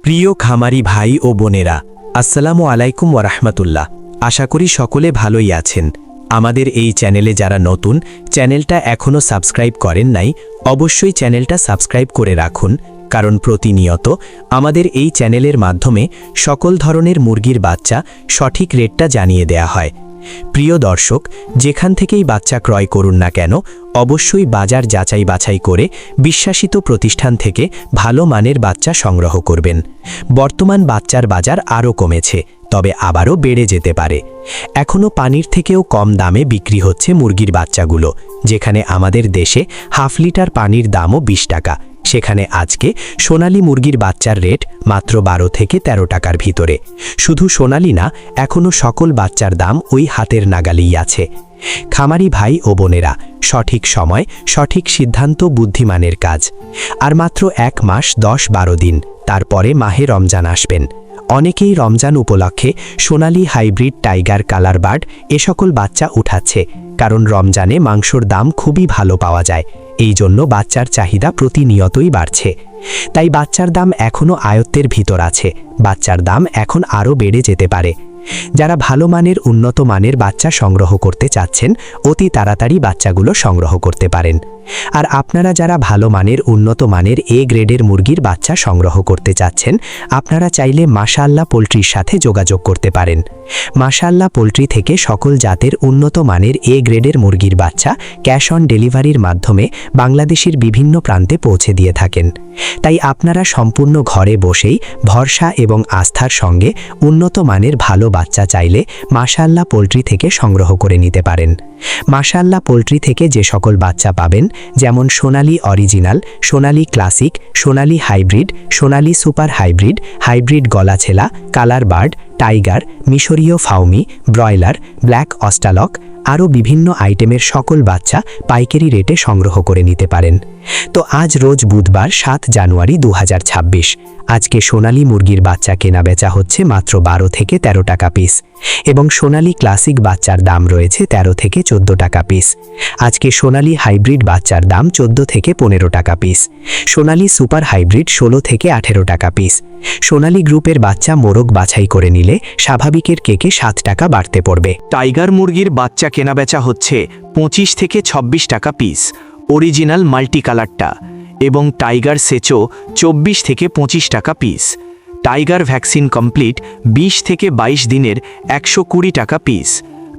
প্রিয় খামারি ভাই ও বোনেরা, আসসালামু আলাইকুম ওয়ারাহমাতুল্লাহ। আশা করি সকলে ভালোই আছেন। আমাদের এই চ্যানেলে যারা নতুন, চ্যানেলটা এখনও সাবস্ক্রাইব করেন নাই, অবশ্যই চ্যানেলটা সাবস্ক্রাইব করে রাখুন, কারণ প্রতিনিয়ত আমাদের এই চ্যানেলের মাধ্যমে সকল ধরনের মুরগির বাচ্চা সঠিক রেটটা জানিয়ে দেয়া হয়। প্রিয় দর্শক, যেখান থেকেই বাচ্চা ক্রয় করুন না কেন, অবশ্যই বাজার যাচাই বাছাই করে বিশ্বাসিত প্রতিষ্ঠান থেকে ভালো মানের বাচ্চা সংগ্রহ করবেন। বর্তমান বাচ্চার বাজার আরও কমেছে, তবে আবারও বেড়ে যেতে পারে। এখনও পানির থেকেও কম দামে বিক্রি হচ্ছে মুরগির বাচ্চাগুলো। যেখানে আমাদের দেশে হাফ লিটার পানির দামও 20 টাকা, সেখানে আজকে সোনালী মুরগির বাচ্চার রেট মাত্র 12 থেকে 13 টাকার ভিতরে। শুধু সোনালী না, এখনও সকল বাচ্চার দাম ওই হাতের নাগালেই আছে। খামারি ভাই ও বোনেরা, সঠিক সময় সঠিক সিদ্ধান্ত বুদ্ধিমানের কাজ। আর মাত্র 1 মাস 10-12 দিন, তারপরে মাহে রমজান আসবেন। অনেকেই রমজান উপলক্ষে সোনালী হাইব্রিড টাইগার কালার বার্ড এ সকল বাচ্চা উঠাচ্ছে, কারণ রমজানে মাংসর দাম খুবই ভালো পাওয়া যায়। এই জন্য বাচ্চার চাহিদা প্রতিনিয়তই বাড়ছে। তাই বাচ্চার দাম এখনও আয়ত্তের ভিতর আছে, বাচ্চার দাম এখন আরও বেড়ে যেতে পারে। যারা ভালো মানের উন্নত মানের বাচ্চা সংগ্রহ করতে চাচ্ছেন, অতি তাড়াতাড়ি বাচ্চাগুলো সংগ্রহ করতে পারেন। আর আপনারা যারা ভালো মানের উন্নত মানের এ গ্রেডের মুরগির বাচ্চা সংগ্রহ করতে চাচ্ছেন, আপনারা চাইলে মাশাআল্লাহ পোলট্রির সাথে যোগাযোগ করতে পারেন। মাশাআল্লাহ পোলট্রি থেকে সকল জাতের উন্নত মানের এ গ্রেডের মুরগির বাচ্চা ক্যাশ অন ডেলিভারির মাধ্যমে বাংলাদেশের বিভিন্ন প্রান্তে পৌঁছে দিয়ে থাকেন। তাই আপনারা সম্পূর্ণ ঘরে বসেই ভরসা এবং আস্থার সঙ্গে উন্নত মানের ভালো বাচ্চা চাইলে মাশাআল্লাহ পোলট্রি থেকে সংগ্রহ করে নিতে পারেন। মাশাআল্লাহ পোলট্রি থেকে যে সকল বাচ্চা পাবেন, যেমন Sonali original, Sonali classic, Sonali hybrid, Sonali super hybrid, hybrid গলাছেলা, কালার বার্ড, টাইগার, মিশরীয় ফাউমি, ব্রয়লার, ব্ল্যাক অস্টালক, আরও বিভিন্ন আইটেমের সকল বাচ্চা পাইকারি রেটে সংগ্রহ করে নিতে পারেন। তো আজ রোজ বুধবার 7 জানুয়ারি 2026। আজকে সোনালী মুরগির বাচ্চা কেনা বেচা হচ্ছে মাত্র 12 থেকে 13 টাকা পিস, এবং সোনালী ক্লাসিক বাচ্চার দাম রয়েছে 13 থেকে 14 টাকা পিস। আজকে সোনালী হাইব্রিড বাচ্চার দাম 14 থেকে 15 টাকা পিস, সোনালী সুপার হাইব্রিড 16 থেকে 18 টাকা পিস। সোনালী গ্রুপের বাচ্চা মোরগ বাছাই করে নিলে স্বাভাবিকের কেকে 7 টাকা বাড়তে পড়বে। টাইগার মুরগির বাচ্চা কেনাবেচা হচ্ছে 25 থেকে 26 টাকা পিস, অরিজিনাল মাল্টি কালারটা, এবং টাইগার সেচো 24 থেকে 25 টাকা পিস। টাইগার ভ্যাকসিন কমপ্লিট 20 থেকে 22 দিনের 120 টাকা পিস।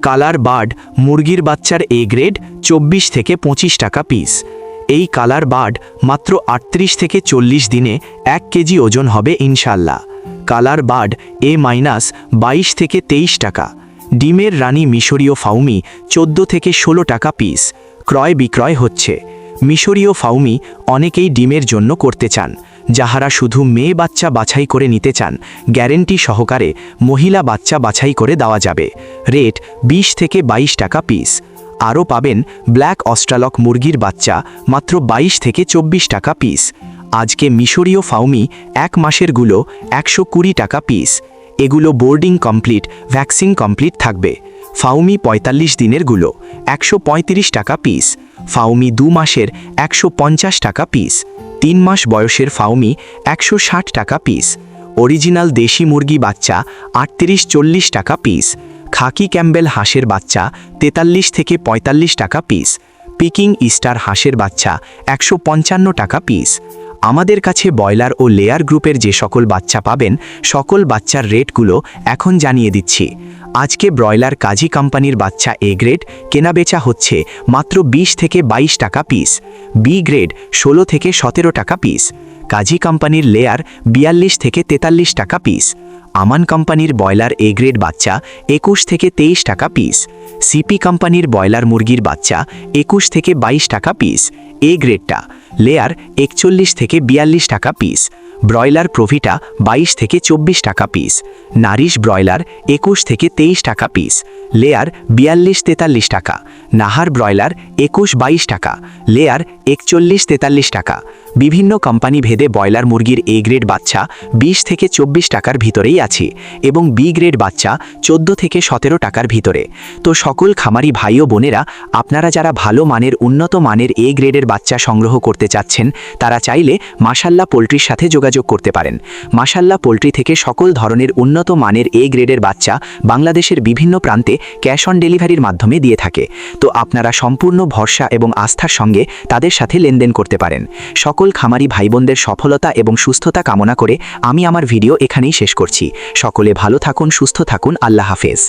কালার বার্ড মুরগির বাচ্চার এ গ্রেড 24 থেকে 25 টাকা পিস। এই কালার বার্ড মাত্র 38 থেকে 40 দিনে 1 কেজি ওজন হবে ইনশাল্লাহ। কালার বার্ড A- 22 থেকে 23 টাকা। ডিমের রানী মিশরীয় ফাউমি 14 থেকে 16 টাকা পিস। ক্রয় বিক্রয় হচ্ছে। মিশরীয় ফাউমি অনেকেই ডিমের জন্য করতে চান। যাহারা শুধু মেয়ে বাচ্চা বাছাই করে নিতে চান, গ্যারেন্টি সহকারে মহিলা বাচ্চা বাছাই করে দেওয়া যাবে। রেট 20 থেকে 22 টাকা পিস। আরও পাবেন ব্ল্যাক অস্ট্রালক মুরগির বাচ্চা মাত্র 22 থেকে 24 টাকা পিস। আজকে মিশরীয় ফাউমি 1 মাসেরগুলো 120 টাকা পিস। এগুলো বোর্ডিং কমপ্লিট, ভ্যাকসিন কমপ্লিট থাকবে। ফাউমি 45 দিনেরগুলো 135 টাকা পিস। ফাউমি 2 মাসের 150 টাকা পিস। 3 মাস বয়সের ফাউমি 160 টাকা পিস। অরিজিনাল দেশি মুরগি বাচ্চা 38-40 টাকা পিস। খাকি ক্যাম্বেল হাঁসের বাচ্চা 43 থেকে 45 টাকা পিস। পিকিং ইস্টার হাঁসের বাচ্চা 155 টাকা পিস। আমাদের কাছে ব্রয়লার ও লেয়ার গ্রুপের যে সকল বাচ্চা পাবেন, সকল বাচ্চার রেটগুলো এখন জানিয়ে দিচ্ছি। আজকে ব্রয়লার কাজী কোম্পানির বাচ্চা এ গ্রেড কেনাবেচা হচ্ছে মাত্র 20 থেকে 22 টাকা পিস। বি গ্রেড 16 থেকে 17 টাকা পিস। কাজী কোম্পানির লেয়ার 42 থেকে 43 টাকা পিস। আমান কোম্পানির ব্রয়লার এ গ্রেড বাচ্চা 21 থেকে 23 টাকা পিস। সিপি কোম্পানির ব্রয়লার মুরগির বাচ্চা 21 থেকে 22 টাকা পিস। এ গ্রেডটা লেয়ার 41 থেকে 42 টাকা পিস। ব্রয়লার প্রভিটা 22 থেকে 24 টাকা পিস। নারিশ ব্রয়লার 21 থেকে 23 টাকা পিস। লেয়ার 42-43 টাকা। নাহার ব্রয়লার 21-22 টাকা। লেয়ার 41-43 টাকা। বিভিন্ন কোম্পানি ভেদে ব্রয়লার মুরগির এ গ্রেড বাচ্চা 20 থেকে 24 টাকার ভিতরেই আছে এবং বি গ্রেড বাচ্চা 14 থেকে 17 টাকার ভিতরে। তো সকল খামারি ভাই ও বোনেরা, আপনারা যারা ভালো মানের উন্নত মানের এ গ্রেডের বাচ্চা সংগ্রহ করতে চাচ্ছেন তারা চাইলে মাশাল্লাহ পোল্ট্রির সাথে যোগাযোগ করতে পারেন। মাশাল্লাহ পোল্ট্রি থেকে সকল ধরনের উন্নত মানের এ গ্রেডের বাচ্চা বাংলাদেশের বিভিন্ন প্রান্তে ক্যাশ অন ডেলিভারির মাধ্যমে দিয়ে থাকে। তো আপনারা সম্পূর্ণ ভরসা এবং আস্থার সঙ্গে তাদের সাথে লেনদেন করতে পারেন। সকল খামারি ভাইবোনদের সফলতা এবং সুস্থতা কামনা করে আমি আমার ভিডিও এখানেই শেষ করছি। সকলে ভালো থাকুন, সুস্থ থাকুন। আল্লাহ হাফেজ।